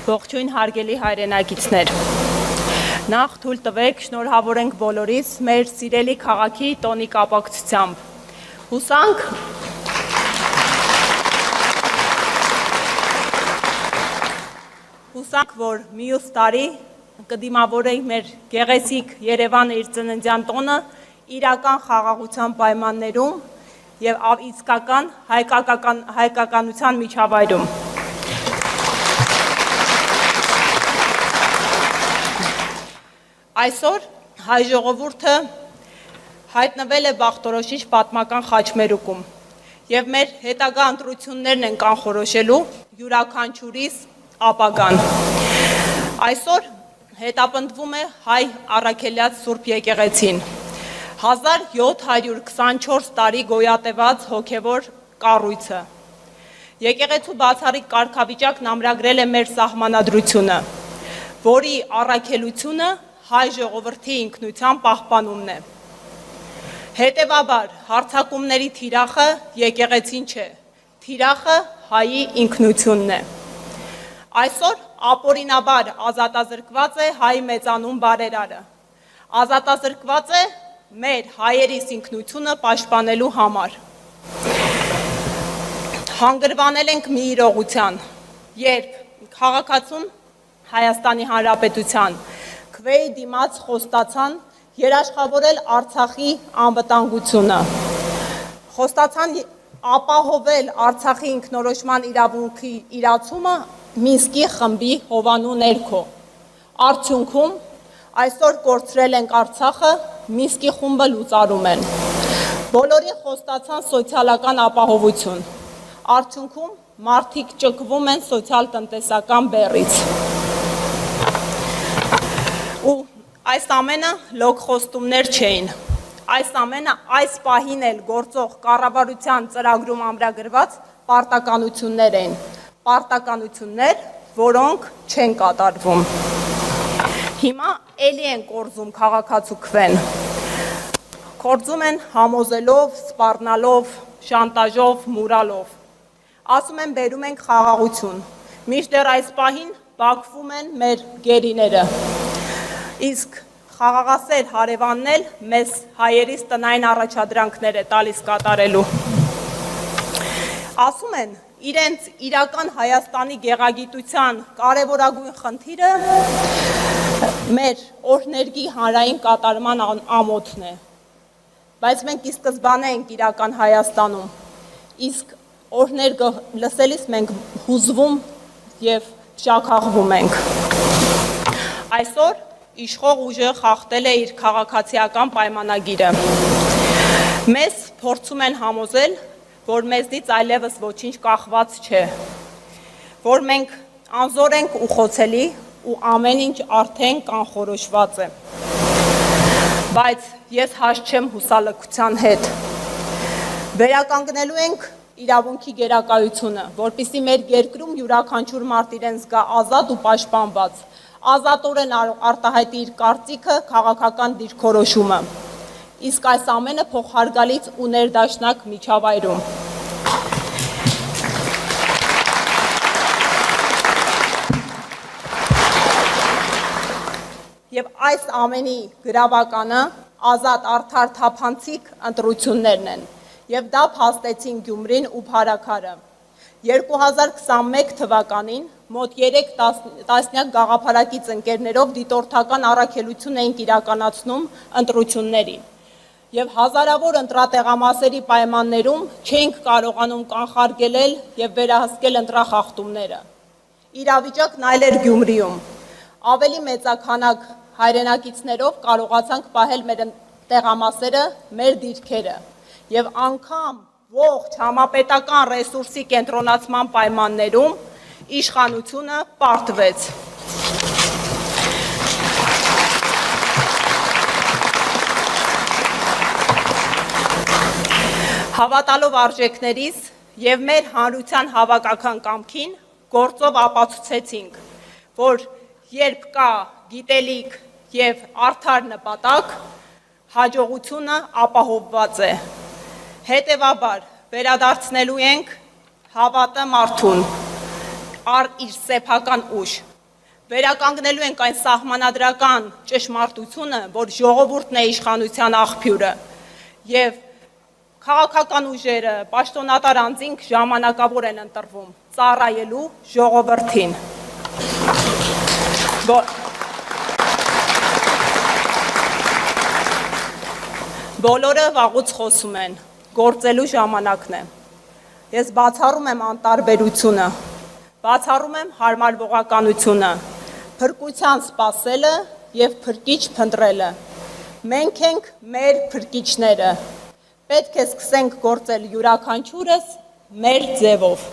Ողջույն հարգելի հայրենակիցներ, նախ թույլ տվեք շնորհավորենք բոլորիս մեր սիրելի քաղաքի տոնի կապակցությամբ։ Հուսանք, որ մյուս տարի կդիմավորենք մեր գեղեցիկ Երևանը իր ծննդյան տոնը իրական խաղաղության պայմաններում և իսկական հայկականության միջավայրում։ Այսօր հայ ժողովուրդը հայտնվել է բախտորոշիչ պատմական խաչմերուկում և մեր հետագա ընտրություններն են կանխորոշելու յուրաքանչյուրիս ապագան։ Այսօր հետապնդվում է հայ առաքելյաց Սուրբ եկեղեցին, 1724 տարի գոյատևած հոգևոր կառույցը։ Եկեղեցու բացառիկ կարգավիճակն ամրագրել է մեր սահմանադրությունը, որի առաքելությունը հայ ժողովրդի ինքնության պահպանումն է։ Հետևաբար, հարձակումների թիրախը եկեղեցին չէ, թիրախը հայի ինքնությունն է։ Այսօր ապօրինաբար ազատազրկված է հայ մեծանուն բարերարը, ազատազրկված է մեր հայերիս ինքնությունը պաշտպանելու համար։ Հանգրվանել ենք մի իրողության, երբ քաղաքացուն Հայաստանի Հանրապետության քվեի դիմաց խոստացան երաշխավորել Արցախի անվտանգությունը, խոստացան ապահովել Արցախի ինքնորոշման իրավունքի իրացումը Մինսկի խմբի հովանու ներքո։ Արդյունքում այսօր կորցրել ենք Արցախը, Մինսկի խումբը լուծարում են։ Բոլորին խոստացան սոցիալական ապահովություն, արդյունքում մարդիկ ճկվում են սոցիալ-տնտեսական բեռից։ Ու այս ամենը լոկ խոստումներ չէին, այս ամենը այս պահին էլ գործող կառավարության ծրագրում ամրագրված պարտականություններ էին, պարտականություններ, որոնք չեն կատարվում։ Հիմա էլի են կորզում քաղաքացու քվեն, կորզում են համոզելով, սպառնալով, շանտաժով, մուրալով, ասում են բերում ենք խաղաղություն, մինչդեռ այս պահին բաքվում են մեր գերիները, իսկ խաղաղասեր հարևանն էլ մեզ հայերիս տնային առաջադրանքներ է տալիս կատարելու։ Ասում են, իրենց իրական Հայաստանի գեղագիտության կարևորագույն խնդիրը մեր օրհներգի հանրային կատարման ամոթն է, բայց մենք ի սկզբանե ենք իրական Հայաստանում, իսկ օրհներգը լսելիս մենք հուզվում և շաքախվում ենք։ Այսօր իշխող ուժը խախտել է իր քաղաքացիական պայմանագիրը։ Մեզ փորձում են համոզել, որ մեզնից այլևս ոչինչ կախված չէ, որ մենք անզոր ենք ու խոցելի ու ամեն ինչ արդեն կանխորոշված է։ Բայց ես հաշ չեմ հուսալքության հետ։ Վերականգնելու ենք իրավունքի գերակայությունը, որպեսզի մեր երկրում յուրաքանչյուր մարդ իրեն զգա ազատ ու պաշտպանված, ազատորեն արտահայտի իր կարծիքը, քաղաքական դիրքորոշումը, իսկ այս ամենը փոխհարգալից ու ներդաշնակ միջավայրում։ Եվ այս ամենի գրավականը ազատ արդար թափանցիկ ընտրություններն են, և դա փաստեցին Գյումրին ու Փարաքարը։ 2021 թվականին մոտ 3 տասնյակ գաղափարակից ընկերներով դիտորդական առաքելություն էինք իրականացնում ընտրություններին, և հազարավոր ընտրատեղամասերի պայմաններում չէինք կարողանում կանխարգելել և վերահսկել ընտրախախտումները։ Իրավիճակն այլ էր Գյումրիում, ավելի մեծաքանակ հայրենակիցներով կարողացանք պահել մեր տեղամասերը, մեր դիրքերը, և անգամ ողջ համապետական ռեսուրսի կենտրոնացման պայմաններում իշխանությունը պարտվեց։ Հավատալով արժեքներիս և մեր հանրության հավաքական կամքին գործով ապացուցեցինք, որ երբ կա գիտելիք և արդար նպատակ, հաջողությունը ապահովված է։ Հետևաբար վերադարձնելու ենք հավատը մարդուն, իր սեփական ուժ, վերականգնելու ենք այն սահմանադրական ճշմարտությունը, որ ժողովուրդն է իշխանության աղբյուրը, եւ քաղաքական ուժերը, պաշտոնատար անձինք ժամանակավոր են ընտրվում ծառայելու ժողովրդին։ Բոլորը վաղուց խոսում են, գործելու ժամանակն է։ Ես բացառում եմ անտարբերությունը, բացառում եմ հարմարվողականությունը, փրկության սպասելը եւ փրկիչ փնտրելը։ Մենք ենք մեր փրկիչները։ Պետք է սկսենք գործել յուրաքանչյուրս մեր ձևով։